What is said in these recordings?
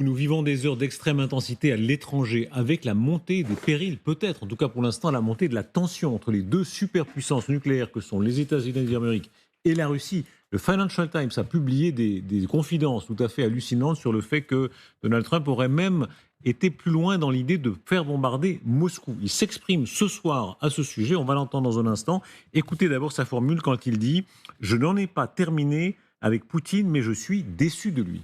Nous vivons des heures d'extrême intensité à l'étranger, avec la montée des périls, peut-être, en tout cas pour l'instant, la montée de la tension entre les deux superpuissances nucléaires que sont les États-Unis d'Amérique et la Russie. Le Financial Times a publié des confidences tout à fait hallucinantes sur le fait que Donald Trump aurait même été plus loin dans l'idée de faire bombarder Moscou. Il s'exprime ce soir à ce sujet, on va l'entendre dans un instant. Écoutez d'abord sa formule quand il dit « Je n'en ai pas terminé avec Poutine, mais je suis déçu de lui ».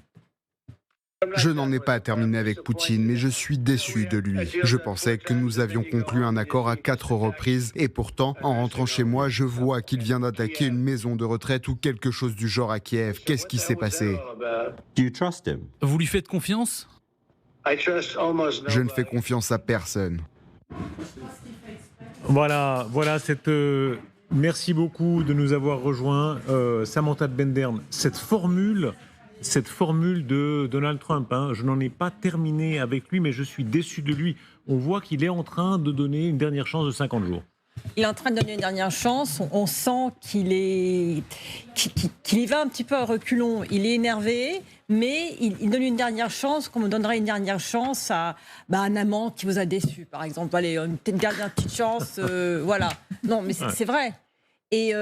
Je n'en ai pas terminé avec Poutine, mais je suis déçu de lui. Je pensais que nous avions conclu un accord à 4 reprises, et pourtant, en rentrant chez moi, je vois qu'il vient d'attaquer une maison de retraite ou quelque chose du genre à Kiev. Qu'est-ce qui s'est passé? Vous lui faites confiance? Je ne fais confiance à personne. Voilà, merci beaucoup de nous avoir rejoints, Samantha de Bendern. Cette formule de Donald Trump, je n'en ai pas terminé avec lui, mais je suis déçu de lui. On voit qu'il est en train de donner une dernière chance de 50 jours. Il est en train de donner une dernière chance. On sent qu'il y va un petit peu à reculons. Il est énervé, mais il donne une dernière chance, comme on donnerait une dernière chance à un amant qui vous a déçu, par exemple. Allez, une dernière petite chance, voilà. Non, mais c'est vrai. Et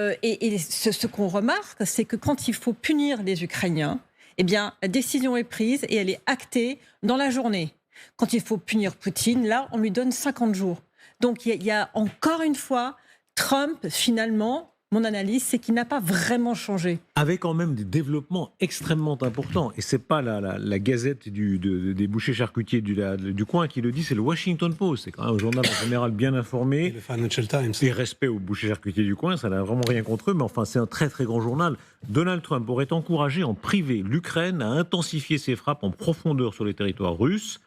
ce qu'on remarque, c'est que quand il faut punir les Ukrainiens, eh bien, la décision est prise et elle est actée dans la journée. Quand il faut punir Poutine, là, on lui donne 50 jours. Donc, il y a encore une fois, Trump, finalement, mon analyse, c'est qu'il n'a pas vraiment changé. Avec quand même des développements extrêmement importants. Et ce n'est pas la gazette des bouchers charcutiers du coin qui le dit, c'est le Washington Post. C'est quand même un journal en général bien informé. Et le Financial Times. Et respect aux bouchers charcutiers du coin, ça n'a vraiment rien contre eux, mais enfin, c'est un très très grand journal. Donald Trump aurait encouragé en privé l'Ukraine à intensifier ses frappes en profondeur sur les territoires russes.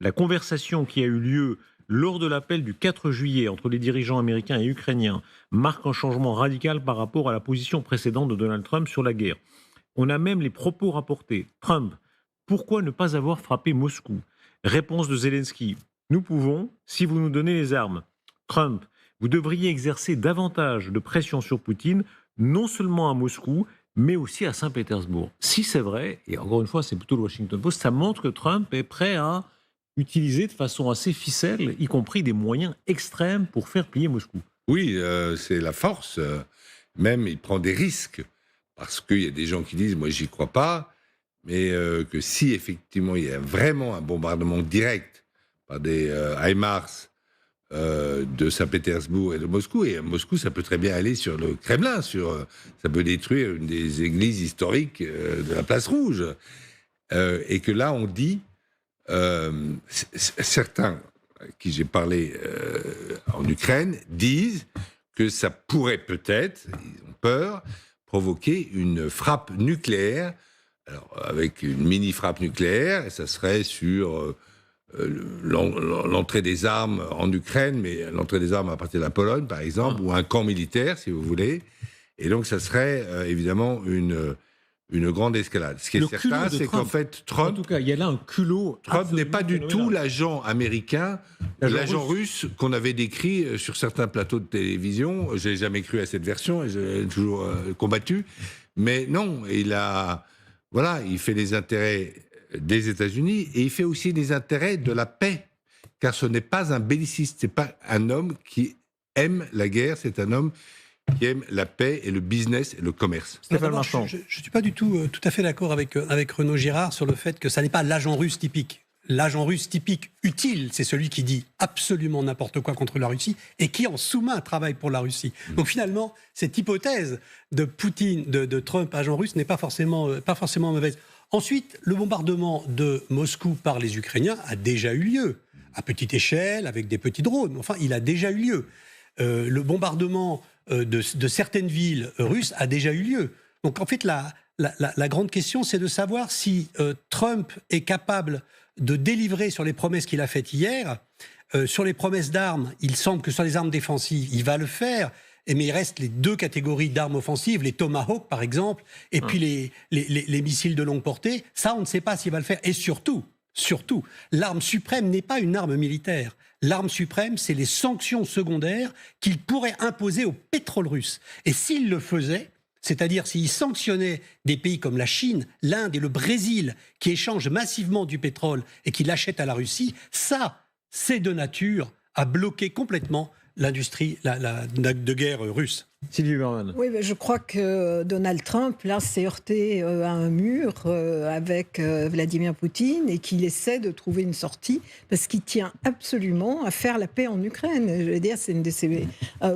La conversation qui a eu lieu lors de l'appel du 4 juillet entre les dirigeants américains et ukrainiens marque un changement radical par rapport à la position précédente de Donald Trump sur la guerre. On a même les propos rapportés. Trump, pourquoi ne pas avoir frappé Moscou? Réponse de Zelensky, nous pouvons si vous nous donnez les armes. Trump, vous devriez exercer davantage de pression sur Poutine, non seulement à Moscou, mais aussi à Saint-Pétersbourg. Si c'est vrai, et encore une fois c'est plutôt le Washington Post, ça montre que Trump est prêt à utiliser de façon assez ficelle, y compris des moyens extrêmes pour faire plier Moscou. Oui, c'est la force. Même, il prend des risques. Parce qu'il y a des gens qui disent, moi, j'y crois pas, mais que si, effectivement, il y a vraiment un bombardement direct par des HIMARS de Saint-Pétersbourg et de Moscou, et à Moscou, ça peut très bien aller sur le Kremlin, ça peut détruire une des églises historiques de la Place Rouge. Et que là, on dit... certains à qui j'ai parlé en Ukraine disent que ça pourrait peut-être, ils ont peur, provoquer une frappe nucléaire, alors avec une mini-frappe nucléaire, et ça serait sur l'entrée des armes en Ukraine, mais l'entrée des armes à partir de la Pologne, par exemple, ou un camp militaire, si vous voulez. Et donc, ça serait évidemment une grande escalade. Ce qui est certain, c'est qu'en fait, Trump... En tout cas, il y a là un culot... Trump n'est pas du tout l'agent américain, l'agent russe qu'on avait décrit sur certains plateaux de télévision. Je n'ai jamais cru à cette version et j'ai toujours combattu. Mais non, il fait les intérêts des États-Unis et il fait aussi les intérêts de la paix. Car ce n'est pas un belliciste, ce n'est pas un homme qui aime la guerre, c'est un homme qui aime la paix et le business et le commerce. Stéphane Marchand. Je ne suis pas du tout à fait d'accord avec Renaud Girard sur le fait que ça n'est pas l'agent russe typique. L'agent russe typique utile, c'est celui qui dit absolument n'importe quoi contre la Russie et qui en sous-main travaille pour la Russie. Donc finalement, cette hypothèse de Poutine, de Trump, agent russe, n'est pas forcément mauvaise. Ensuite, le bombardement de Moscou par les Ukrainiens a déjà eu lieu, à petite échelle, avec des petits drones. Enfin, il a déjà eu lieu. Le bombardement de certaines villes russes a déjà eu lieu. Donc en fait, la grande question, c'est de savoir si Trump est capable de délivrer sur les promesses qu'il a faites hier. Sur les promesses d'armes, il semble que sur les armes défensives, il va le faire. Mais il reste les deux catégories d'armes offensives, les Tomahawk par exemple, et puis les missiles de longue portée. Ça, on ne sait pas s'il va le faire. Et surtout, l'arme suprême n'est pas une arme militaire. L'arme suprême, c'est les sanctions secondaires qu'il pourrait imposer au pétrole russe. Et s'il le faisait, c'est-à-dire s'il sanctionnait des pays comme la Chine, l'Inde et le Brésil, qui échangent massivement du pétrole et qui l'achètent à la Russie, ça, c'est de nature à bloquer complètement l'industrie de guerre russe. Sylvie Berman. Oui, mais je crois que Donald Trump, là, s'est heurté à un mur avec Vladimir Poutine et qu'il essaie de trouver une sortie parce qu'il tient absolument à faire la paix en Ukraine. Je veux dire, c'est une de ses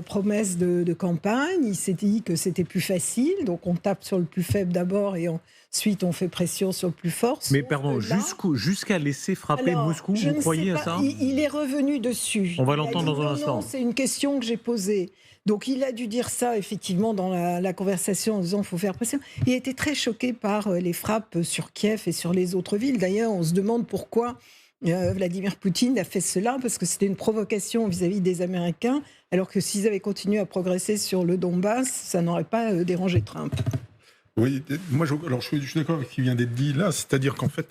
promesses de campagne. Il s'est dit que c'était plus facile, donc on tape sur le plus faible d'abord et ensuite on fait pression sur le plus fort. Mais pardon, jusqu'à laisser frapper Moscou, vous croyez à ça ? Il est revenu dessus. On va l'entendre dans un instant. Non, c'est une question que j'ai posée. Donc il a dû dire ça, effectivement, dans la conversation en disant qu'il faut faire pression. Il a été très choqué par les frappes sur Kiev et sur les autres villes. D'ailleurs, on se demande pourquoi Vladimir Poutine a fait cela, parce que c'était une provocation vis-à-vis des Américains, alors que s'ils avaient continué à progresser sur le Donbass, ça n'aurait pas dérangé Trump. Oui, moi je suis d'accord avec ce qui vient d'être dit là, c'est-à-dire qu'en fait,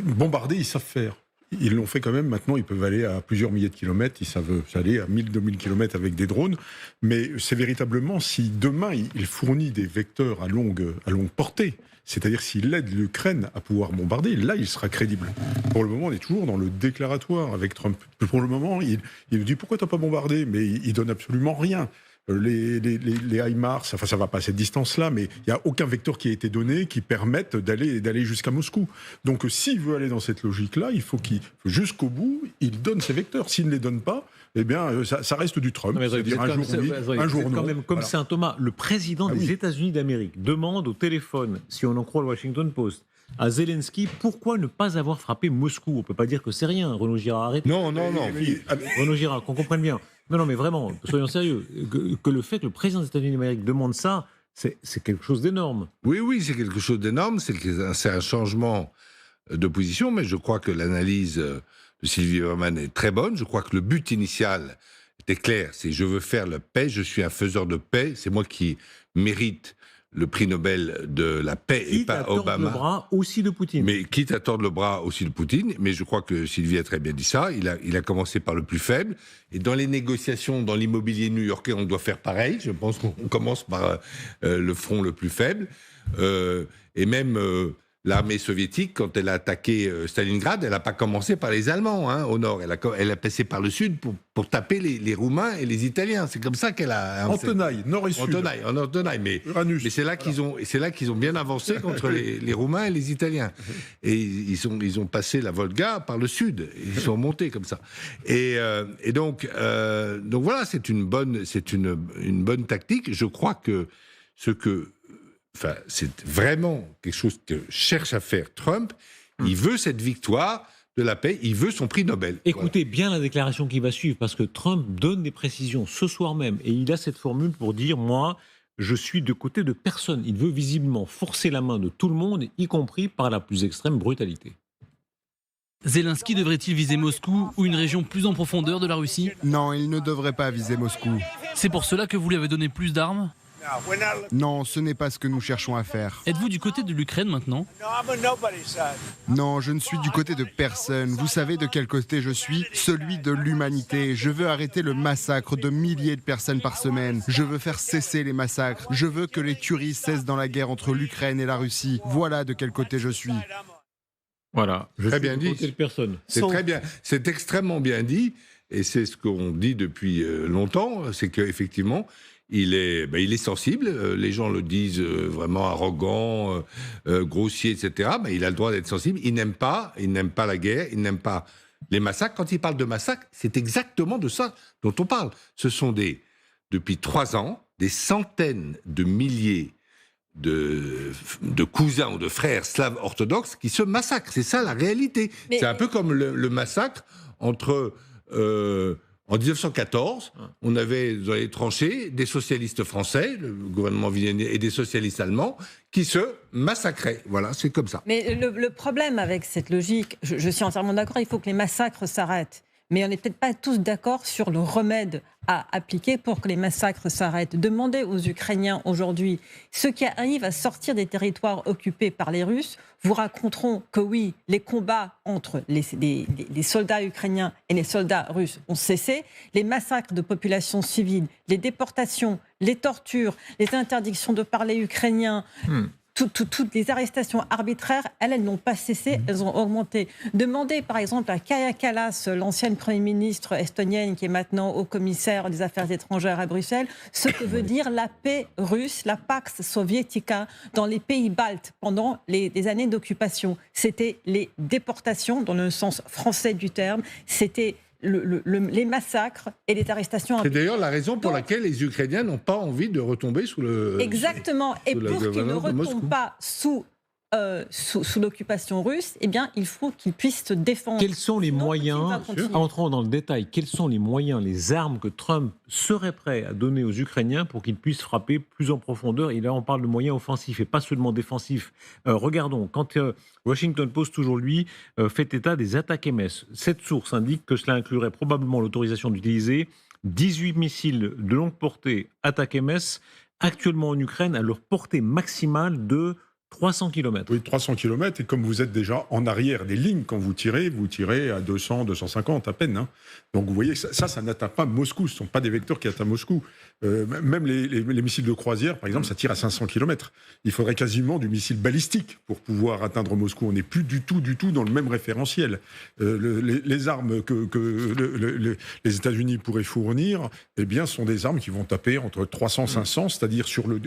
bombarder, ils savent faire. Ils l'ont fait quand même, maintenant ils peuvent aller à plusieurs milliers de kilomètres, ils savent aller à 1000-2000 kilomètres avec des drones, mais c'est véritablement si demain il fournit des vecteurs à longue portée, c'est-à-dire s'il aide l'Ukraine à pouvoir bombarder, là il sera crédible. Pour le moment on est toujours dans le déclaratoire avec Trump. Pour le moment il nous dit pourquoi t'as pas bombardé, mais il donne absolument rien. Les HIMARS, enfin ça va pas à cette distance-là, mais il n'y a aucun vecteur qui a été donné qui permette d'aller jusqu'à Moscou. Donc s'il veut aller dans cette logique-là, il faut jusqu'au bout, il donne ses vecteurs. S'il ne les donne pas, eh bien ça reste du Trump. C'est-à-dire un jour oui, un jour non. Quand même comme Saint Thomas, le président des États-Unis d'Amérique demande au téléphone, si on en croit le Washington Post, à Zelensky, pourquoi ne pas avoir frappé Moscou ? On ne peut pas dire que c'est rien, Renaud Girard, arrête. Non. Renaud Girard, qu'on comprenne bien. Non, mais vraiment, soyons sérieux. Que le fait que le président des États-Unis d'Amérique demande ça, c'est quelque chose d'énorme. Oui, c'est quelque chose d'énorme. C'est un changement de position, mais je crois que l'analyse de Sylvie Berman est très bonne. Je crois que le but initial était clair. C'est je veux faire la paix, je suis un faiseur de paix. C'est moi qui mérite le prix Nobel de la paix et pas Obama. Quitte à tordre le bras aussi de Poutine. Mais quitte à tordre le bras aussi de Poutine. Mais je crois que Sylvie a très bien dit ça. Il a commencé par le plus faible. Et dans les négociations, dans l'immobilier new-yorkais, on doit faire pareil. Je pense qu'on commence par le front le plus faible. Et même l'armée soviétique, quand elle a attaqué Stalingrad, elle n'a pas commencé par les Allemands au nord. Elle a passé par le sud pour taper les Roumains et les Italiens. C'est comme ça qu'elle a... En tenaille, nord et sud. En tenaille, mais c'est là qu'ils ont bien avancé contre les Roumains et les Italiens. Et ils ont passé la Volga par le sud. Ils sont montés comme ça. Et donc voilà, c'est une bonne tactique. Je crois que c'est vraiment quelque chose que cherche à faire Trump. Il veut cette victoire de la paix, il veut son prix Nobel. Écoutez bien la déclaration qui va suivre, parce que Trump donne des précisions ce soir même, et il a cette formule pour dire « moi, je suis de côté de personne ». Il veut visiblement forcer la main de tout le monde, y compris par la plus extrême brutalité. Zelensky devrait-il viser Moscou ou une région plus en profondeur de la Russie ? Non, il ne devrait pas viser Moscou. C'est pour cela que vous lui avez donné plus d'armes ? Non, ce n'est pas ce que nous cherchons à faire. Êtes-vous du côté de l'Ukraine maintenant ? Non, je ne suis du côté de personne. Vous savez de quel côté je suis ? Celui de l'humanité. Je veux arrêter le massacre de milliers de personnes par semaine. Je veux faire cesser les massacres. Je veux que les tueries cessent dans la guerre entre l'Ukraine et la Russie. Voilà de quel côté je suis. Voilà, très bien dit. C'est très bien, c'est extrêmement bien dit, et c'est ce qu'on dit depuis longtemps, c'est qu'effectivement, il est sensible, les gens le disent vraiment arrogant, grossier, etc., mais il a le droit d'être sensible, il n'aime pas la guerre, il n'aime pas les massacres. Quand il parle de massacres, c'est exactement de ça dont on parle. Ce sont depuis 3 ans, des centaines de milliers de cousins ou de frères slaves orthodoxes qui se massacrent. C'est ça la réalité. Mais... C'est un peu comme le massacre entre... en 1914, on avait dans les tranchées des socialistes français, le gouvernement villénien, et des socialistes allemands qui se massacraient. Voilà, c'est comme ça. Mais le problème avec cette logique, je suis entièrement d'accord, il faut que les massacres s'arrêtent. mais on n'est peut-être pas tous d'accord sur le remède à appliquer pour que les massacres s'arrêtent. Demandez aux Ukrainiens aujourd'hui, ceux qui arrivent à sortir des territoires occupés par les Russes, vous raconteront que oui, les combats entre les soldats ukrainiens et les soldats russes ont cessé, les massacres de populations civiles, les déportations, les tortures, les interdictions de parler ukrainien, toutes les arrestations arbitraires, elles n'ont pas cessé, elles ont augmenté. Demandez par exemple à Kaja Kallas, l'ancienne Premier ministre estonienne qui est maintenant haut commissaire des affaires étrangères à Bruxelles, ce que veut dire la paix russe, la Pax Sovietica dans les pays baltes pendant les années d'occupation. C'était les déportations, dans le sens français du terme, c'était les massacres et les arrestations. C'est d'ailleurs la raison pour laquelle les Ukrainiens n'ont pas envie de retomber sous le... Exactement. Et pour qu'ils ne retombent pas sous l'occupation russe, eh bien, il faut qu'ils puissent se défendre. Quels sont les moyens, entrons dans le détail, quels sont les moyens, les armes que Trump serait prêt à donner aux Ukrainiens pour qu'ils puissent frapper plus en profondeur? Et là, on parle de moyens offensifs et pas seulement défensifs. Regardons, quand Washington Post aujourd'hui fait état des attaques MS, cette source indique que cela inclurait probablement l'autorisation d'utiliser 18 missiles de longue portée attaques MS actuellement en Ukraine à leur portée maximale de 300 km. Oui, 300 km, et comme vous êtes déjà en arrière des lignes, quand vous tirez à 200, 250 à peine. Hein. Donc vous voyez, ça n'atteint pas Moscou, ce ne sont pas des vecteurs qui atteignent Moscou. Même les missiles de croisière, par exemple, ça tire à 500 km. Il faudrait quasiment du missile balistique pour pouvoir atteindre Moscou. On n'est plus du tout dans le même référentiel. Les armes que les États-Unis pourraient fournir, eh bien, sont des armes qui vont taper entre 300 et 500, c'est-à-dire sur le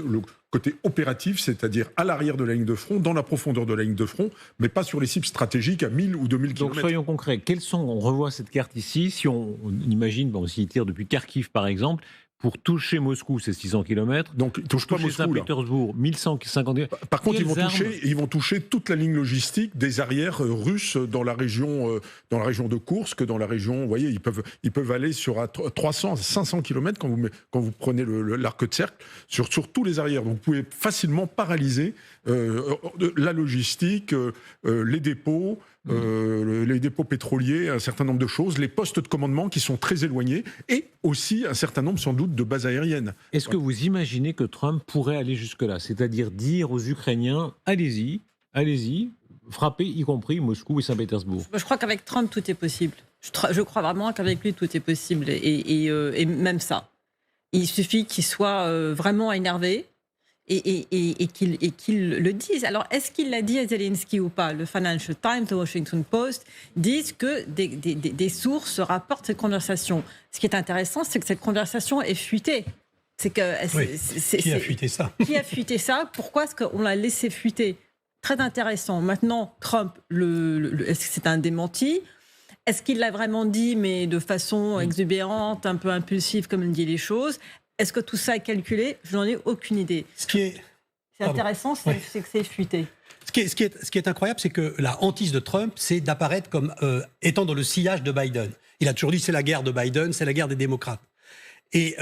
côté opératif, c'est-à-dire à l'arrière de la ligne de front, dans la profondeur de la ligne de front, mais pas sur les cibles stratégiques à 1000 ou 2000 km. Donc soyons concrets, on revoit cette carte ici, si on imagine, s'il tire depuis Kharkiv par exemple, pour toucher Moscou, c'est 600 km. Donc, ils ne touchent pas Moscou. Saint-Pétersbourg, 1150 km. Par contre, ils vont toucher toute la ligne logistique des arrières russes dans la région de Koursk, dans la région, vous voyez, ils peuvent aller sur 300, 500 km quand vous prenez l'arc de cercle, sur tous les arrières. Donc, vous pouvez facilement paralyser la logistique, les dépôts, les dépôts pétroliers, un certain nombre de choses, les postes de commandement qui sont très éloignés, et aussi un certain nombre sans doute de bases aériennes. Est-ce que vous imaginez que Trump pourrait aller jusque-là, c'est-à-dire dire aux Ukrainiens, allez-y, frappez y compris Moscou et Saint-Pétersbourg? Je crois qu'avec Trump, tout est possible. Je crois vraiment qu'avec lui, tout est possible, et même ça. Il suffit qu'il soit vraiment énervé, et qu'il le dise. Alors, est-ce qu'il l'a dit à Zelensky ou pas? Le Financial Times, le Washington Post disent que des sources rapportent cette conversation. Ce qui est intéressant, c'est que cette conversation est fuitée. Qui a fuité ça? Qui a fuité ça? Pourquoi est-ce qu'on l'a laissé fuiter? Très intéressant. Maintenant, Trump, est-ce que c'est un démenti? Est-ce qu'il l'a vraiment dit, mais de façon exubérante, un peu impulsive, comme il dit les choses? Est-ce que tout ça est calculé? Je n'en ai aucune idée. C'est intéressant, c'est que c'est fuité. Ce qui est incroyable, c'est que la hantise de Trump, c'est d'apparaître comme étant dans le sillage de Biden. Il a toujours dit c'est la guerre de Biden, c'est la guerre des démocrates. Et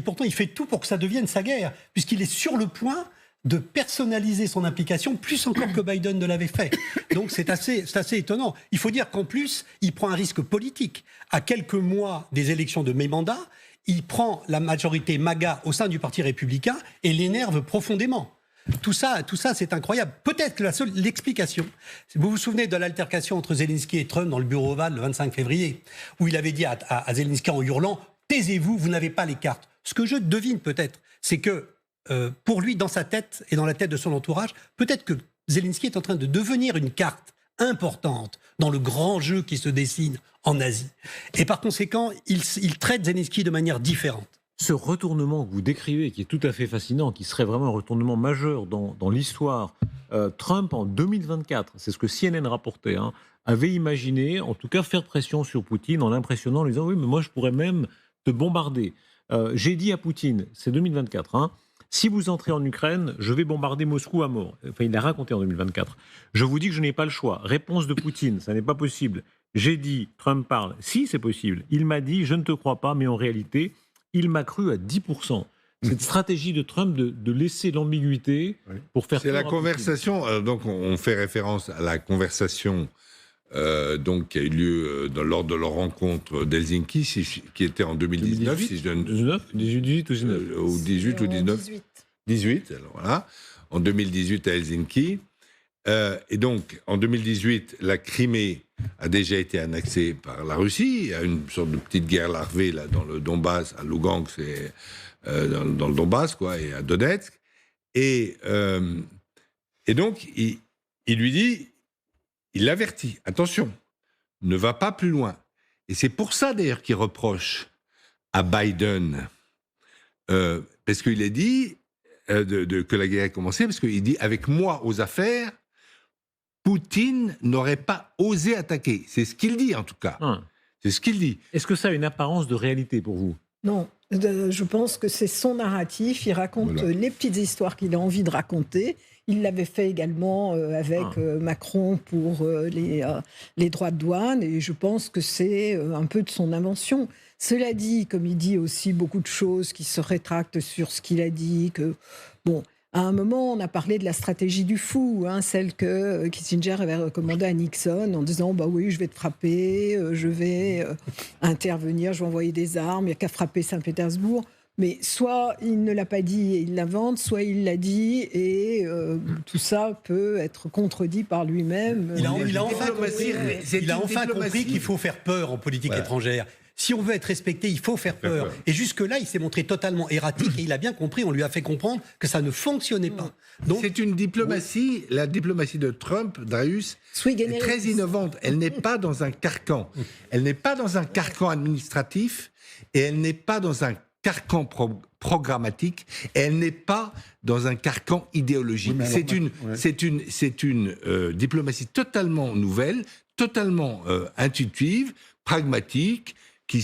pourtant, il fait tout pour que ça devienne sa guerre, puisqu'il est sur le point de personnaliser son implication plus encore que Biden ne l'avait fait. Donc c'est assez étonnant. Il faut dire qu'en plus, il prend un risque politique. À quelques mois des élections de mi-mandat, il prend la majorité MAGA au sein du Parti républicain et l'énerve profondément. Tout ça, c'est incroyable. Peut-être que l'explication, vous vous souvenez de l'altercation entre Zelensky et Trump dans le bureau ovale le 25 février, où il avait dit à Zelensky en hurlant « Taisez-vous, vous n'avez pas les cartes ». Ce que je devine peut-être, c'est que pour lui, dans sa tête et dans la tête de son entourage, peut-être que Zelensky est en train de devenir une carte importante dans le grand jeu qui se dessine en Asie. Et par conséquent, il traite Zelensky de manière différente. Ce retournement que vous décrivez, qui est tout à fait fascinant, qui serait vraiment un retournement majeur dans l'histoire, Trump en 2024, c'est ce que CNN rapportait, avait imaginé, en tout cas, faire pression sur Poutine en l'impressionnant, en lui disant « Oui, mais moi je pourrais même te bombarder ». J'ai dit à Poutine, c'est 2024, si vous entrez en Ukraine, je vais bombarder Moscou à mort. Enfin, il l'a raconté en 2024. Je vous dis que je n'ai pas le choix. Réponse de Poutine, ça n'est pas possible. J'ai dit, Trump parle, si c'est possible. Il m'a dit, je ne te crois pas, mais en réalité, il m'a cru à 10%. Cette stratégie de Trump de laisser l'ambiguïté pour faire... C'est la conversation, donc on fait référence à la conversation donc qui a eu lieu lors de leur rencontre d'Helsinki, qui était en 2019, si je donne 18 ou 19 ou 18 ou 19 18, alors voilà, en 2018 à Helsinki. Et donc, en 2018, la Crimée a déjà été annexée par la Russie. Il y a une sorte de petite guerre larvée là, dans le Donbass, à Lugansk, dans le Donbass, quoi, et à Donetsk. Et donc, il lui dit, il l'avertit, attention, ne va pas plus loin. Et c'est pour ça, d'ailleurs, qu'il reproche à Biden, parce qu'il a dit que la guerre a commencé, parce qu'il dit, avec moi aux affaires, Poutine n'aurait pas osé attaquer. C'est ce qu'il dit, en tout cas. C'est ce qu'il dit. Est-ce que ça a une apparence de réalité pour vous ? Non, je pense que c'est son narratif. Il raconte les petites histoires qu'il a envie de raconter. Il l'avait fait également avec Macron pour les droits de douane. Et je pense que c'est un peu de son invention. Cela dit, comme il dit aussi beaucoup de choses qui se rétractent sur ce qu'il a dit, que bon... À un moment, on a parlé de la stratégie du fou, celle que Kissinger avait recommandée à Nixon en disant « bah oui, je vais te frapper, je vais intervenir, je vais envoyer des armes, il n'y a qu'à frapper Saint-Pétersbourg ». Mais soit il ne l'a pas dit et il l'invente, soit il l'a dit et tout ça peut être contredit par lui-même. Il a enfin compris qu'il faut faire peur en politique étrangère. Si on veut être respecté, il faut faire peur. Et jusque-là, il s'est montré totalement erratique et il a bien compris, on lui a fait comprendre que ça ne fonctionnait pas. Donc, c'est une diplomatie, la diplomatie de Trump, Darius, est très innovante. Elle n'est pas dans un carcan. Elle n'est pas dans un carcan administratif et elle n'est pas dans un carcan programmatique et elle n'est pas dans un carcan idéologique. C'est une diplomatie totalement nouvelle, totalement intuitive, pragmatique, qui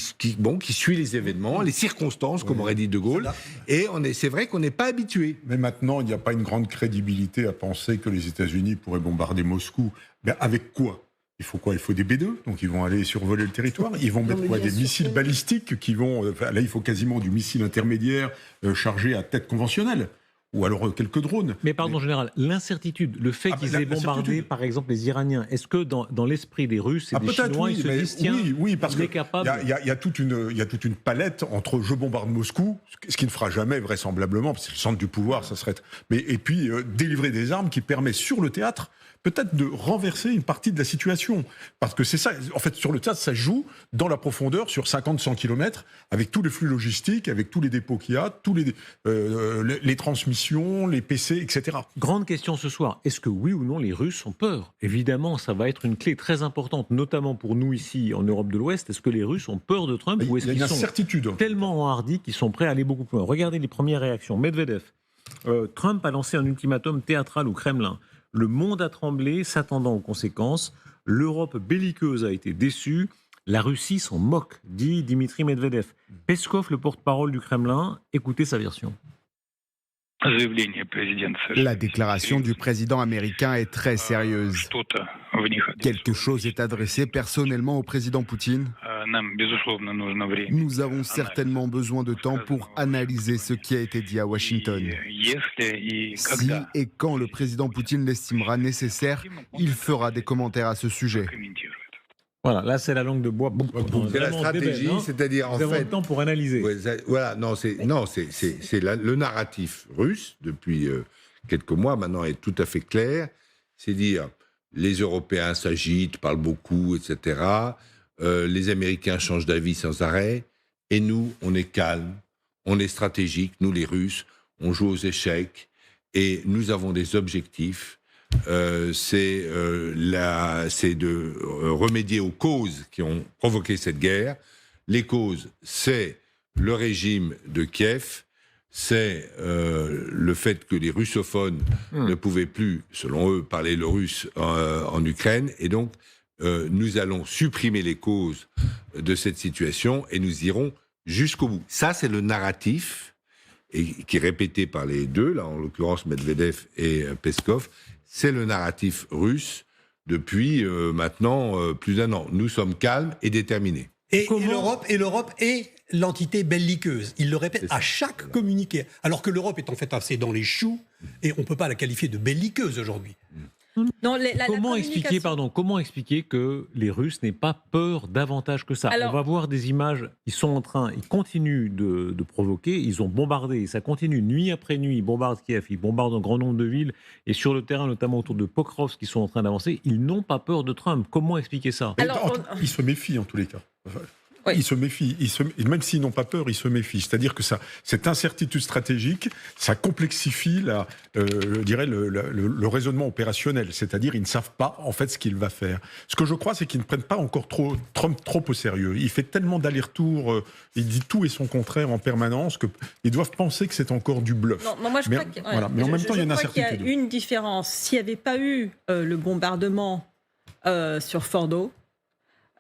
suit les événements, les circonstances, comme aurait dit De Gaulle, et c'est vrai qu'on n'est pas habitué. Mais maintenant, il n'y a pas une grande crédibilité à penser que les États-Unis pourraient bombarder Moscou. Mais avec quoi ? Il faut quoi ? Il faut des B-2, donc ils vont aller survoler le territoire. Ils vont mettre quoi ? Des missiles balistiques qui vont... là, il faut quasiment du missile intermédiaire chargé à tête conventionnelle. Ou alors quelques drones. Mais pardon, général, l'incertitude, le fait qu'ils aient bombardé, par exemple, les Iraniens, est-ce que dans l'esprit des Russes et des Chinois, ils se disent, tiens, oui, parce il est capable... Il y a toute une palette entre je bombarde Moscou, ce qui ne fera jamais vraisemblablement, parce que c'est le centre du pouvoir, ça serait... et puis délivrer des armes qui permettent sur le théâtre peut-être de renverser une partie de la situation. Parce que c'est ça, en fait, sur le théâtre, ça joue dans la profondeur sur 50-100 km, avec tous les flux logistiques, avec tous les dépôts qu'il y a, tous les transmissions, les PC, etc. Grande question ce soir, est-ce que oui ou non les Russes ont peur ? Évidemment, ça va être une clé très importante, notamment pour nous ici en Europe de l'Ouest. Est-ce que les Russes ont peur de Trump ou est-ce qu'ils sont tellement enhardis qu'ils sont prêts à aller beaucoup plus loin ? Regardez les premières réactions. Medvedev, Trump a lancé un ultimatum théâtral au Kremlin. Le monde a tremblé, s'attendant aux conséquences. L'Europe belliqueuse a été déçue. La Russie s'en moque, dit Dimitri Medvedev. Peskov, le porte-parole du Kremlin, écoutez sa version. La déclaration du président américain est très sérieuse. Quelque chose est adressé personnellement au président Poutine. Nous avons certainement besoin de temps pour analyser ce qui a été dit à Washington. Si et quand le président Poutine l'estimera nécessaire, il fera des commentaires à ce sujet. Voilà, là c'est la langue de bois. C'est la stratégie, c'est-à-dire en fait... Nous avons le temps pour analyser. Voilà, c'est le narratif russe, depuis quelques mois maintenant, est tout à fait clair. C'est dire, les Européens s'agitent, parlent beaucoup, etc. Les Américains changent d'avis sans arrêt. Et nous, on est calme, on est stratégique, nous les Russes, on joue aux échecs. Et nous avons des objectifs. C'est de remédier aux causes qui ont provoqué cette guerre. Les causes, c'est le régime de Kiev, c'est le fait que les russophones ne pouvaient plus, selon eux, parler le russe en Ukraine. Et donc, nous allons supprimer les causes de cette situation et nous irons jusqu'au bout. Ça, c'est le narratif qui est répété par les deux, là, en l'occurrence Medvedev et Peskov. C'est le narratif russe depuis maintenant plus d'1 an. Nous sommes calmes et déterminés. Et l'Europe est l'entité belliqueuse. Il le répète à chaque communiqué. Alors que l'Europe est en fait assez dans les choux et on ne peut pas la qualifier de belliqueuse aujourd'hui. Non, comment expliquer que les Russes n'aient pas peur davantage que ça? Alors, on va voir des images, ils continuent de provoquer, ils ont bombardé, ça continue nuit après nuit, ils bombardent Kiev, ils bombardent un grand nombre de villes, et sur le terrain, notamment autour de Pokrovsk, qui sont en train d'avancer, ils n'ont pas peur de Trump. Comment expliquer ça? Ils se méfient en tous les cas. Oui. Ils se méfient, même s'ils n'ont pas peur, ils se méfient. C'est-à-dire que cette incertitude stratégique, ça complexifie je dirais le raisonnement opérationnel. C'est-à-dire ils ne savent pas en fait ce qu'il va faire. Ce que je crois, c'est qu'ils ne prennent pas encore Trump trop au sérieux. Il fait tellement d'allers-retours, il dit tout et son contraire en permanence qu'ils doivent penser que c'est encore du bluff. Non, moi, mais en même temps, il y a une incertitude. Il y a une différence. S'il n'y avait pas eu le bombardement sur Fordo,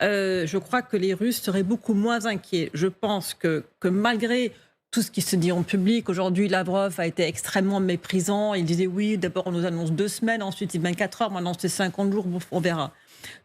je crois que les Russes seraient beaucoup moins inquiets. Je pense que malgré tout ce qui se dit en public, aujourd'hui Lavrov a été extrêmement méprisant. Il disait oui, d'abord on nous annonce 2 semaines, ensuite 24 heures, maintenant c'est 50 jours, on verra.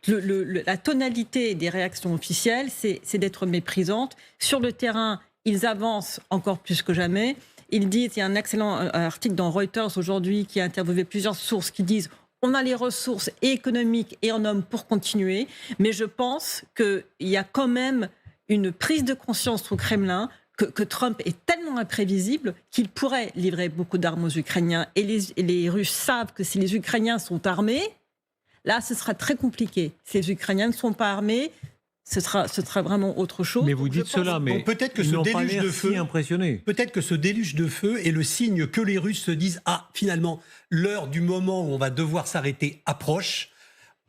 La tonalité des réactions officielles, c'est d'être méprisante. Sur le terrain, ils avancent encore plus que jamais. Ils disent, il y a un excellent article dans Reuters aujourd'hui qui a interviewé plusieurs sources qui disent on a les ressources économiques et en hommes pour continuer, mais je pense qu'il y a quand même une prise de conscience au Kremlin que Trump est tellement imprévisible qu'il pourrait livrer beaucoup d'armes aux Ukrainiens. Et les Russes savent que si les Ukrainiens sont armés, là, ce sera très compliqué. Si les Ukrainiens ne sont pas armés, ce sera vraiment autre chose. Mais vous dites cela, mais peut-être que ils ce n'ont pas déluge l'air de feu, si impressionnés. peut-être que ce déluge de feu est le signe que les Russes se disent finalement, l'heure du moment où on va devoir s'arrêter approche.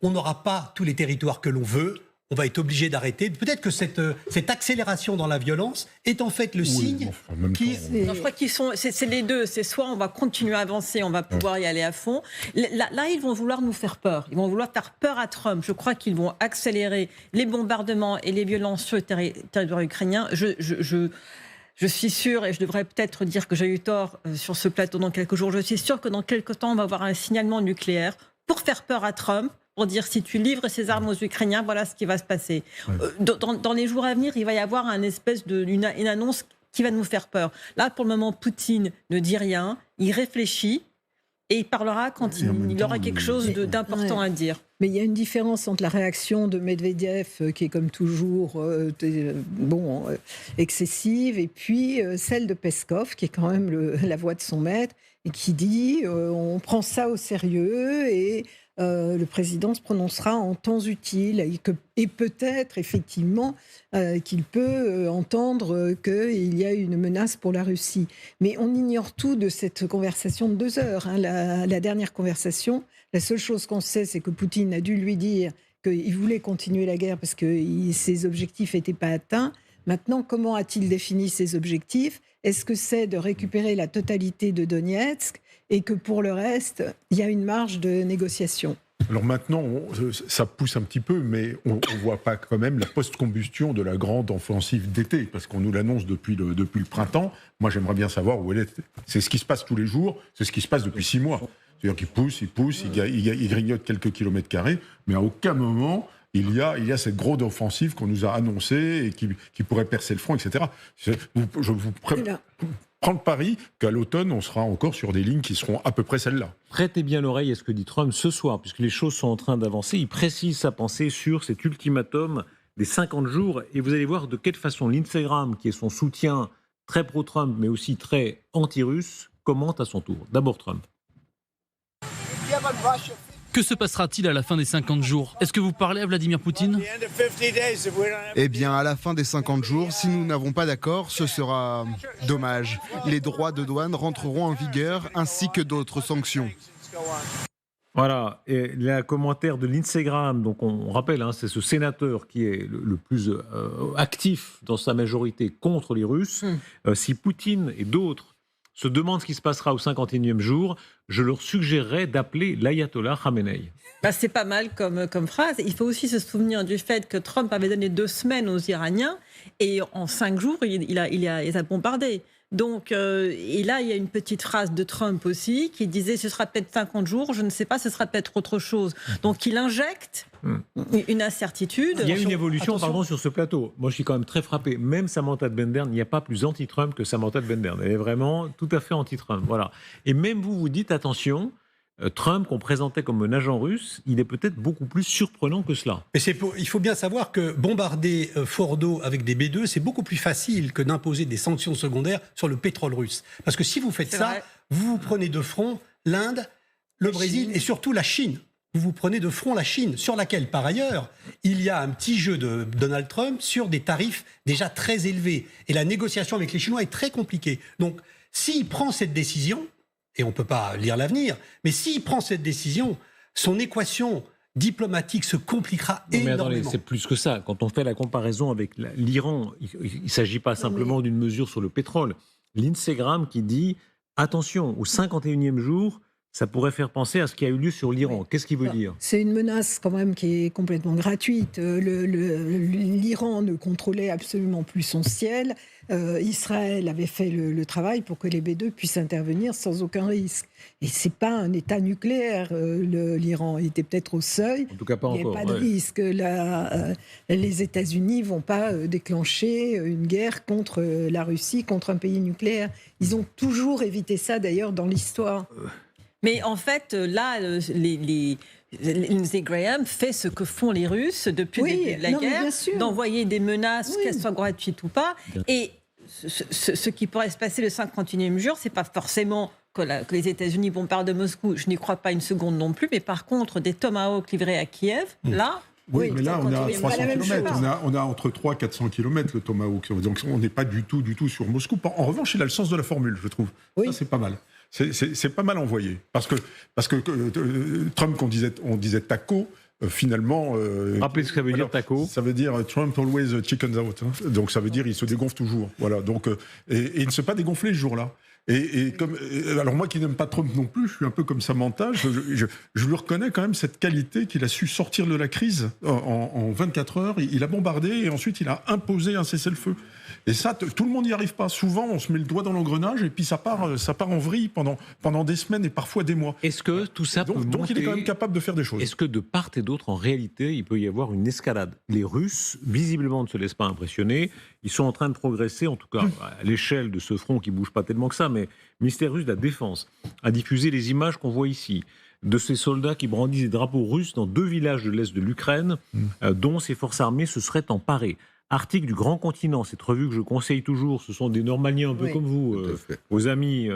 On n'aura pas tous les territoires que l'on veut. On va être obligé d'arrêter. Peut-être que cette accélération dans la violence est en fait le signe qui... Non, je crois qu'ils sont... C'est les deux. C'est soit on va continuer à avancer, on va pouvoir y aller à fond. Là, ils vont vouloir nous faire peur. Ils vont vouloir faire peur à Trump. Je crois qu'ils vont accélérer les bombardements et les violences sur le territoire ukrainien. Je suis sûre, et je devrais peut-être dire que j'ai eu tort sur ce plateau dans quelques jours, je suis sûre que dans quelques temps, on va avoir un signalement nucléaire pour faire peur à Trump, pour dire si tu livres ces armes aux Ukrainiens, voilà ce qui va se passer. Dans les jours à venir, il va y avoir une annonce qui va nous faire peur. Là, pour le moment, Poutine ne dit rien, il réfléchit et il parlera quand il aura quelque chose d'important à dire. Mais il y a une différence entre la réaction de Medvedev, qui est comme toujours excessive, et puis celle de Peskov, qui est quand même la voix de son maître, et qui dit on prend ça au sérieux et le président se prononcera en temps utile et peut-être effectivement qu'il peut entendre qu'il y a une menace pour la Russie. Mais on ignore tout de cette conversation de 2 heures. La dernière conversation, la seule chose qu'on sait, c'est que Poutine a dû lui dire qu'il voulait continuer la guerre parce que ses objectifs n'étaient pas atteints. Maintenant, comment a-t-il défini ses objectifs ? Est-ce que c'est de récupérer la totalité de Donetsk et que pour le reste, il y a une marge de négociation ? Alors maintenant, ça pousse un petit peu, mais on ne voit pas quand même la post-combustion de la grande offensive d'été, parce qu'on nous l'annonce depuis le printemps. Moi, j'aimerais bien savoir où elle est. C'est ce qui se passe tous les jours, c'est ce qui se passe depuis 6 mois. C'est-à-dire qu'il pousse, il grignote quelques kilomètres carrés, mais à aucun moment... Il y a cette grosse offensive qu'on nous a annoncée et qui pourrait percer le front, etc. Je vous prends le pari qu'à l'automne, on sera encore sur des lignes qui seront à peu près celles-là. Prêtez bien l'oreille à ce que dit Trump ce soir, puisque les choses sont en train d'avancer. Il précise sa pensée sur cet ultimatum des 50 jours. Et vous allez voir de quelle façon l'Instagram, qui est son soutien très pro-Trump, mais aussi très anti-russe, commente à son tour. D'abord Trump. Que se passera-t-il à la fin des 50 jours ? Est-ce que vous parlez à Vladimir Poutine ? Eh bien, à la fin des 50 jours, si nous n'avons pas d'accord, ce sera dommage. Les droits de douane rentreront en vigueur, ainsi que d'autres sanctions. Voilà, et le commentaire de l'Instagram, donc on rappelle, c'est ce sénateur qui est le plus actif dans sa majorité contre les Russes. Si Poutine et d'autres se demandent ce qui se passera au 51e jour, je leur suggérerais d'appeler l'ayatollah Khamenei. C'est pas mal comme phrase. Il faut aussi se souvenir du fait que Trump avait donné 2 semaines aux Iraniens et en 5 jours, il a bombardé. Donc, et là, il y a une petite phrase de Trump aussi qui disait « ce sera peut-être 50 jours, je ne sais pas, ce sera peut-être autre chose ». Donc, il injecte une incertitude. Il y a une évolution, pardon, sur ce plateau. Moi, je suis quand même très frappé. Même Samantha de Bendern, il n'y a pas plus anti-Trump que Samantha de Bendern. Elle est vraiment tout à fait anti-Trump. Voilà. Et même vous dites, attention, Trump, qu'on présentait comme un agent russe, il est peut-être beaucoup plus surprenant que cela. Mais il faut bien savoir que bombarder Fordo avec des B-2, c'est beaucoup plus facile que d'imposer des sanctions secondaires sur le pétrole russe. Parce que si vous faites ça, vous prenez de front l'Inde, le Brésil et surtout la Chine. Vous prenez de front la Chine, sur laquelle, par ailleurs, il y a un petit jeu de Donald Trump sur des tarifs déjà très élevés. Et la négociation avec les Chinois est très compliquée. Donc, s'il prend cette décision, et on ne peut pas lire l'avenir, mais s'il prend cette décision, son équation diplomatique se compliquera énormément. Attendez, c'est plus que ça. Quand on fait la comparaison avec l'Iran, il ne s'agit pas simplement d'une mesure sur le pétrole. Lindsey Graham qui dit, attention, au 51e jour, ça pourrait faire penser à ce qui a eu lieu sur l'Iran. Qu'est-ce qu'il veut dire ? C'est une menace quand même qui est complètement gratuite. L'Iran ne contrôlait absolument plus son ciel. Israël avait fait le travail pour que les B-2 puissent intervenir sans aucun risque. Et c'est pas un État nucléaire, l'Iran. Il était peut-être au seuil. En tout cas, pas encore. Il n'y a pas de risque. Les États-Unis vont pas déclencher une guerre contre la Russie, contre un pays nucléaire. Ils ont toujours évité ça, d'ailleurs, dans l'histoire. Mais en fait, là, Lindsey Graham fait ce que font les Russes depuis le début de la guerre, d'envoyer des menaces, qu'elles soient gratuites ou pas. Et ce qui pourrait se passer le 51e jour, c'est pas forcément que les États-Unis bombardent de Moscou. Je n'y crois pas une seconde non plus. Mais par contre, des Tomahawks livrés à Kiev, là... Oui, mais là, on a 300 km. On a entre 300 et 400 km le Tomahawk. Donc, on n'est pas du tout sur Moscou. En revanche, il a le sens de la formule, je trouve. Oui. Ça, c'est pas mal. C'est pas mal envoyé. Parce que Trump, on disait taco, finalement... Rappelez ce que ça veut dire taco. Ça veut dire Trump always chickens out. Hein. Donc ça veut dire il se dégonfle toujours. Voilà. Donc, et il ne s'est pas dégonflé ce jour-là. Alors moi qui n'aime pas Trump non plus, je suis un peu comme Samantha, je lui reconnais quand même cette qualité qu'il a su sortir de la crise en 24 heures. Il a bombardé et ensuite il a imposé un cessez-le-feu. Et ça, tout le monde n'y arrive pas. Souvent, on se met le doigt dans l'engrenage et puis ça part en vrille pendant des semaines et parfois des mois. Est-ce que tout ça peut monter... Donc il est quand même capable de faire des choses. Est-ce que de part et d'autre, en réalité, il peut y avoir une escalade ? Les Russes, visiblement, ne se laissent pas impressionner. Ils sont en train de progresser, en tout cas à l'échelle de ce front qui ne bouge pas tellement que ça, mais le ministère russe de la Défense a diffusé les images qu'on voit ici de ces soldats qui brandissent des drapeaux russes dans 2 villages de l'Est de l'Ukraine, dont ces forces armées se seraient emparées. Article du Grand Continent, cette revue que je conseille toujours, ce sont des Normaliens un peu comme vous, vos amis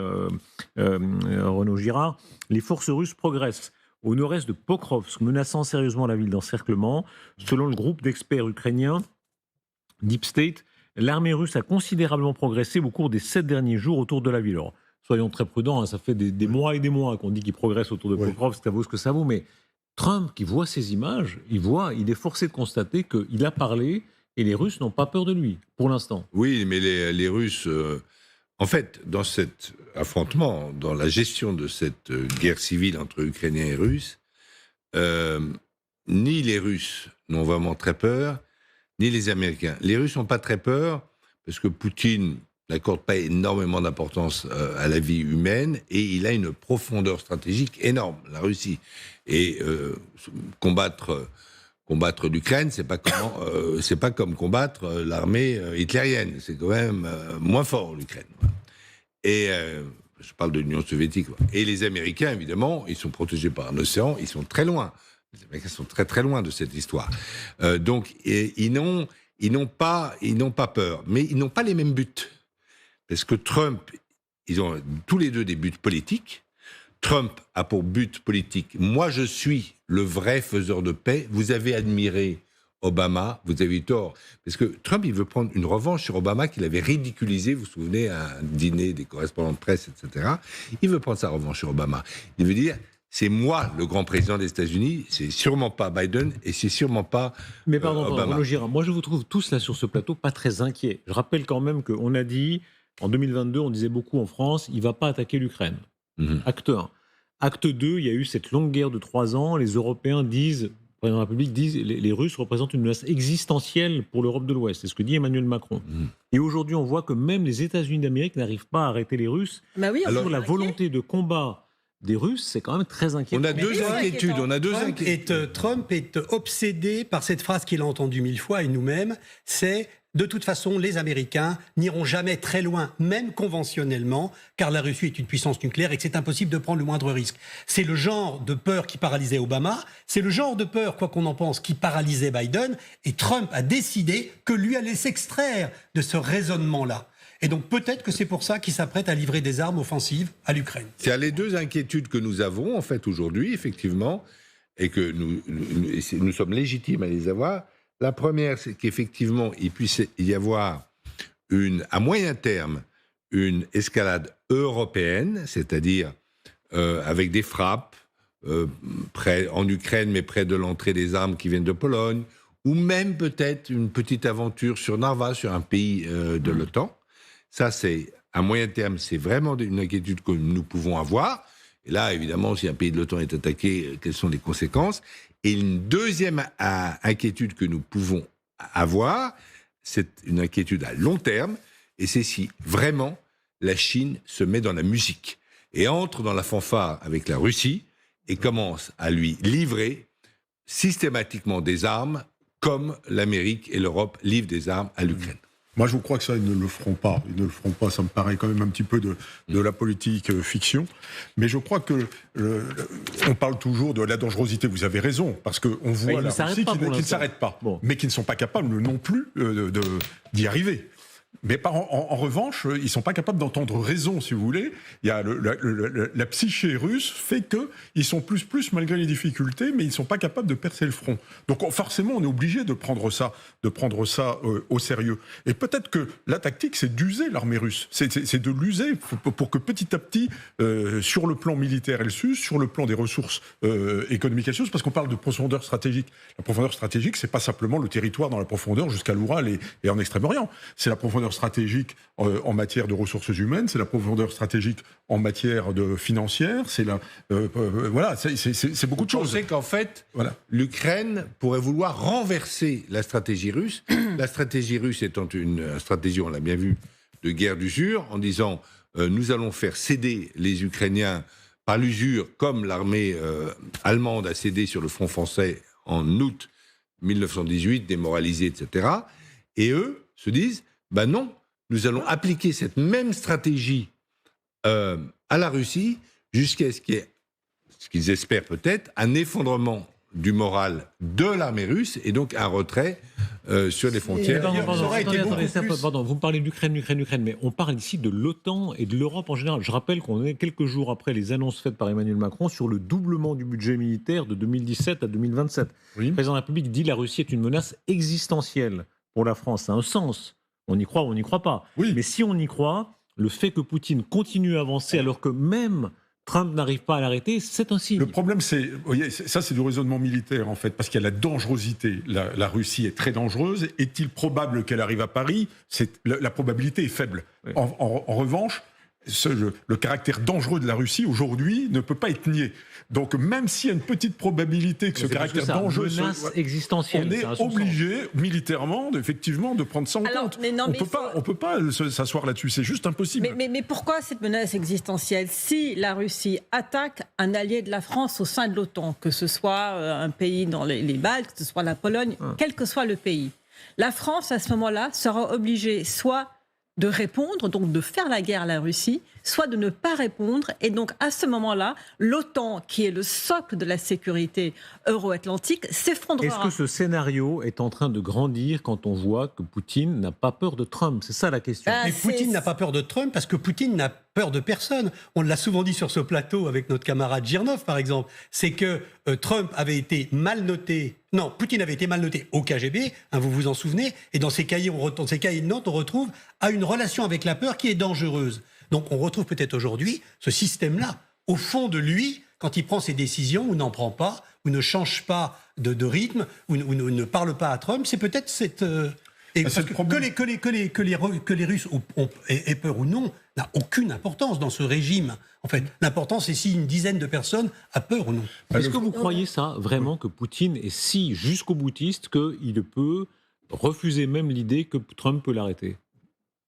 Renaud Girard. Les forces russes progressent au nord-est de Pokrovsk, menaçant sérieusement la ville d'encerclement. Selon le groupe d'experts ukrainiens Deep State, l'armée russe a considérablement progressé au cours des 7 derniers jours autour de la ville. Alors, soyons très prudents, hein, ça fait des mois et des mois qu'on dit qu'il progresse autour de Pokrovsk, ça vaut ce que ça vaut, mais Trump, qui voit ces images, il est forcé de constater qu'il a parlé et les Russes n'ont pas peur de lui, pour l'instant. Oui, mais les Russes... en fait, dans cet affrontement, dans la gestion de cette guerre civile entre Ukrainiens et Russes, ni les Russes n'ont vraiment très peur, ni les Américains. Les Russes n'ont pas très peur, parce que Poutine n'accorde pas énormément d'importance à la vie humaine, et il a une profondeur stratégique énorme, la Russie. Et combattre l'Ukraine, c'est pas comme combattre l'armée hitlérienne. C'est quand même moins fort, l'Ukraine. Et je parle de l'Union soviétique. Et les Américains, évidemment, ils sont protégés par un océan, ils sont très loin. Les Américains sont très très loin de cette histoire. Donc, ils n'ont pas peur, mais ils n'ont pas les mêmes buts. Parce que Trump, ils ont tous les deux des buts politiques. Trump a pour but politique, moi je suis le vrai faiseur de paix. Vous avez admiré Obama, vous avez eu tort. Parce que Trump, il veut prendre une revanche sur Obama qu'il avait ridiculisé, vous vous souvenez, à un dîner des correspondants de presse, etc. Il veut prendre sa revanche sur Obama. Il veut dire, c'est moi le grand président des États-Unis, c'est sûrement pas Biden et c'est sûrement pas Mais pardon, Obama. Renaud Girard, moi je vous trouve tous là sur ce plateau pas très inquiets. Je rappelle quand même qu'on a dit, en 2022, on disait beaucoup en France, il ne va pas attaquer l'Ukraine. Acte 1. Acte 2, il y a eu cette longue guerre de 3 ans. Les Européens disent, le président de la République disent, les Russes représentent une menace existentielle pour l'Europe de l'Ouest. C'est ce que dit Emmanuel Macron. Et aujourd'hui, on voit que même les États-Unis d'Amérique n'arrivent pas à arrêter les Russes. Alors la volonté de combat des Russes, c'est quand même très inquiétant. On a deux inquiétudes. Trump est obsédé par cette phrase qu'il a entendue 1000 fois, et nous-mêmes, c'est de toute façon, les Américains n'iront jamais très loin, même conventionnellement, car la Russie est une puissance nucléaire et que c'est impossible de prendre le moindre risque. C'est le genre de peur qui paralysait Obama, c'est le genre de peur, quoi qu'on en pense, qui paralysait Biden, et Trump a décidé que lui allait s'extraire de ce raisonnement-là. Et donc peut-être que c'est pour ça qu'il s'apprête à livrer des armes offensives à l'Ukraine. C'est les deux inquiétudes que nous avons, en fait, aujourd'hui, effectivement, et que nous sommes légitimes à les avoir. La première, c'est qu'effectivement, il puisse y avoir à moyen terme une escalade européenne, c'est-à-dire avec des frappes en Ukraine, mais près de l'entrée des armes qui viennent de Pologne, ou même peut-être une petite aventure sur Narva, sur un pays de l'OTAN. Ça, c'est à moyen terme, c'est vraiment une inquiétude que nous pouvons avoir. Et là, évidemment, si un pays de l'OTAN est attaqué, quelles sont les conséquences ? Et une deuxième inquiétude que nous pouvons avoir, c'est une inquiétude à long terme, et c'est si vraiment la Chine se met dans la musique et entre dans la fanfare avec la Russie et commence à lui livrer systématiquement des armes comme l'Amérique et l'Europe livrent des armes à l'Ukraine. Moi, je crois que ça, ils ne le feront pas. Ils ne le feront pas. Ça me paraît quand même un petit peu de la politique fiction. Mais je crois que on parle toujours de la dangerosité. Vous avez raison, parce qu'on voit la Russie qui ne s'arrête pas, mais qui ne sont pas capables non plus d'y arriver. Mais en revanche, ils ne sont pas capables d'entendre raison, si vous voulez. Il y a la psyché russe fait qu'ils sont plus malgré les difficultés, mais ils ne sont pas capables de percer le front. Donc forcément, on est obligé de prendre ça au sérieux. Et peut-être que la tactique, c'est d'user l'armée russe. C'est de l'user pour que petit à petit, sur le plan militaire, elle s'use, sur le plan des ressources économiques, elle s'use, parce qu'on parle de profondeur stratégique. La profondeur stratégique, c'est pas simplement le territoire dans la profondeur jusqu'à l'Oural et en Extrême-Orient. C'est la profondeur stratégique en matière de ressources humaines, c'est la profondeur stratégique en matière financière, c'est beaucoup de choses. Vous pensez qu'en fait, l'Ukraine pourrait vouloir renverser la stratégie russe, la stratégie russe étant une stratégie, on l'a bien vu, de guerre d'usure, en disant nous allons faire céder les Ukrainiens par l'usure, comme l'armée allemande a cédé sur le front français en août 1918, démoralisé, etc. Et eux se disent non, nous allons appliquer cette même stratégie à la Russie jusqu'à ce qu'il y ait, ce qu'ils espèrent peut-être, un effondrement du moral de l'armée russe et donc un retrait sur les frontières. Pardon, vous me parlez d'Ukraine, mais on parle ici de l'OTAN et de l'Europe en général. Je rappelle qu'on est quelques jours après les annonces faites par Emmanuel Macron sur le doublement du budget militaire de 2017 à 2027. Oui. Le président de la République dit que la Russie est une menace existentielle pour la France. Ça a un sens. On y croit ou on n'y croit pas. Oui. Mais si on y croit, le fait que Poutine continue à avancer alors que même Trump n'arrive pas à l'arrêter, c'est un signe. Le problème, c'est du raisonnement militaire, en fait, parce qu'il y a la dangerosité. La Russie est très dangereuse. Est-il probable qu'elle arrive à Paris ? La probabilité est faible. Oui. En revanche, le caractère dangereux de la Russie, aujourd'hui, ne peut pas être nié. Donc, même s'il y a une petite probabilité que ce caractère dangereux... C'est une menace existentielle. On est obligé, militairement, effectivement, de prendre ça en compte. On peut pas s'asseoir là-dessus, c'est juste impossible. Mais pourquoi cette menace existentielle ? Si la Russie attaque un allié de la France au sein de l'OTAN, que ce soit un pays dans les Baltes, que ce soit la Pologne, quel que soit le pays, la France, à ce moment-là, sera obligée soit de répondre, donc de faire la guerre à la Russie, soit de ne pas répondre. Et donc, à ce moment-là, l'OTAN, qui est le socle de la sécurité euro-atlantique, s'effondrera. Est-ce que ce scénario est en train de grandir quand on voit que Poutine n'a pas peur de Trump ? C'est ça la question. Mais Poutine n'a pas peur de Trump parce que Poutine n'a peur de personne. On l'a souvent dit sur ce plateau avec notre camarade Girnov, par exemple. C'est que Trump avait été mal noté. Non, Poutine avait été mal noté au KGB, vous vous en souvenez, et dans ces cahiers de notes, on retrouve à une relation avec la peur qui est dangereuse. Donc on retrouve peut-être aujourd'hui ce système-là, au fond de lui, quand il prend ses décisions ou n'en prend pas, ou ne change pas de rythme, ou ne parle pas à Trump, c'est peut-être cette... que les Russes aient peur ou non n'a aucune importance dans ce régime. En fait, l'important, c'est si une dizaine de personnes a peur ou non. Est-ce que vous croyez ça, vraiment, que Poutine est si jusqu'au boutiste qu'il peut refuser même l'idée que Trump peut l'arrêter ?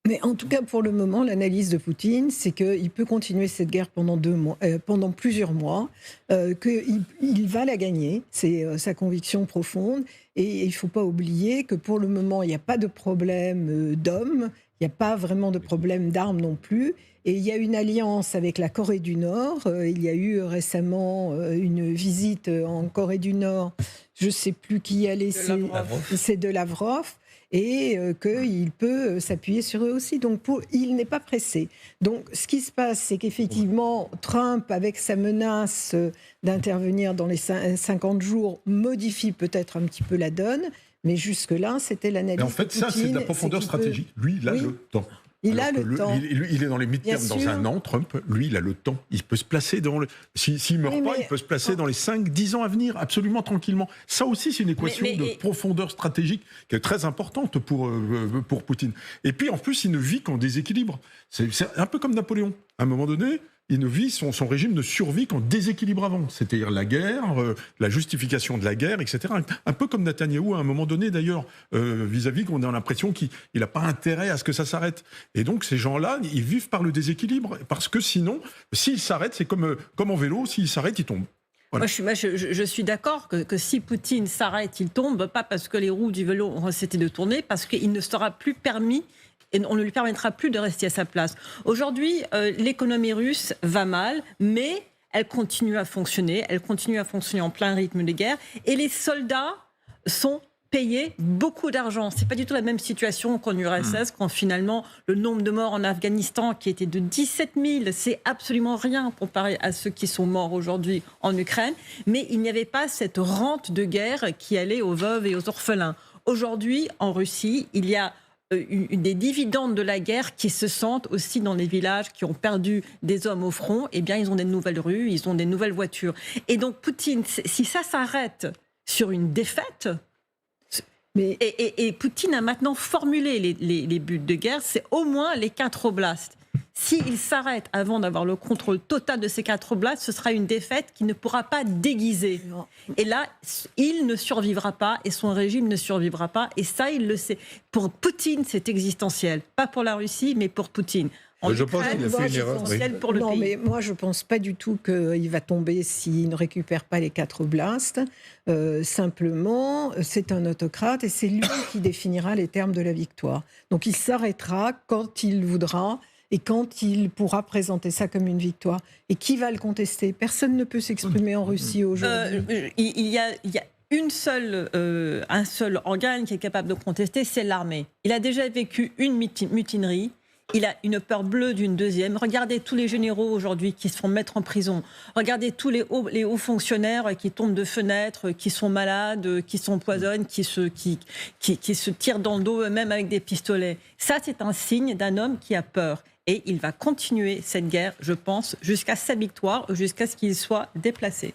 Mais en tout cas, pour le moment, l'analyse de Poutine, c'est qu'il peut continuer cette guerre pendant plusieurs mois, qu'il va la gagner, c'est sa conviction profonde. Et il ne faut pas oublier que pour le moment, il n'y a pas de problème d'hommes, il n'y a pas vraiment de problème d'armes non plus. Et il y a une alliance avec la Corée du Nord. Il y a eu récemment une visite en Corée du Nord. Je ne sais plus qui y allait, c'est de Lavrov. Et qu'il peut s'appuyer sur eux aussi. Donc, il n'est pas pressé. Donc, ce qui se passe, c'est qu'effectivement, Trump, avec sa menace d'intervenir dans les 50 jours, modifie peut-être un petit peu la donne. Mais jusque-là, c'était l'analyse. En fait, ça, c'est de la profondeur stratégique. Lui, il a le temps. Il a le temps. Il est dans les midterms dans un an, Trump. Lui, il a le temps. Il peut se placer dans le... S'il ne meurt pas, il peut se placer dans les 5-10 ans à venir, absolument tranquillement. Ça aussi, c'est une équation de profondeur stratégique qui est très importante pour Poutine. Et puis, en plus, il ne vit qu'en déséquilibre. C'est un peu comme Napoléon. À un moment donné, il ne vit, son régime ne survit qu'en déséquilibre avant. C'est-à-dire la guerre, la justification de la guerre, etc. Un peu comme Netanyahou, à un moment donné, d'ailleurs, vis-à-vis qu'on a l'impression qu'il n'a pas intérêt à ce que ça s'arrête. Et donc, ces gens-là, ils vivent par le déséquilibre. Parce que sinon, s'ils s'arrêtent, c'est comme en vélo, s'ils s'arrêtent, ils tombent. Voilà. Moi, je suis d'accord que si Poutine s'arrête, il tombe, pas parce que les roues du vélo ont cessé de tourner, parce qu'il ne sera plus permis et on ne lui permettra plus de rester à sa place. Aujourd'hui, l'économie russe va mal, mais elle continue à fonctionner en plein rythme de guerre, et les soldats sont payés beaucoup d'argent. C'est pas du tout la même situation qu'en URSS, quand finalement le nombre de morts en Afghanistan qui était de 17 000, c'est absolument rien comparé à ceux qui sont morts aujourd'hui en Ukraine, mais il n'y avait pas cette rente de guerre qui allait aux veuves et aux orphelins. Aujourd'hui, en Russie, il y a des dividendes de la guerre qui se sentent aussi dans les villages qui ont perdu des hommes au front. Eh bien, ils ont des nouvelles rues, ils ont des nouvelles voitures. Et donc, Poutine, si ça s'arrête sur une défaite, et Poutine a maintenant formulé les buts de guerre, c'est au moins les 4 oblasts. S'il s'arrête avant d'avoir le contrôle total de ces 4 oblasts, ce sera une défaite qui ne pourra pas déguiser. Et là, il ne survivra pas et son régime ne survivra pas. Et ça, il le sait. Pour Poutine, c'est existentiel. Pas pour la Russie, mais pour Poutine. Je pense qu'il a fait une erreur. Pour le pays. Mais moi, je ne pense pas du tout qu'il va tomber s'il ne récupère pas les 4 oblasts. Simplement, c'est un autocrate et c'est lui qui définira les termes de la victoire. Donc, il s'arrêtera quand il voudra et quand il pourra présenter ça comme une victoire. Et qui va le contester? Personne ne peut s'exprimer en Russie aujourd'hui. Il y a un seul organe qui est capable de contester, c'est l'armée. Il a déjà vécu une mutinerie. Il a une peur bleue d'une deuxième. Regardez tous les généraux aujourd'hui qui se font mettre en prison. Regardez tous les hauts fonctionnaires qui tombent de fenêtres, qui sont malades, qui s'empoisonnent, qui se tirent dans le dos eux-mêmes avec des pistolets. Ça, c'est un signe d'un homme qui a peur. Et il va continuer cette guerre, je pense, jusqu'à sa victoire, jusqu'à ce qu'il soit déplacé.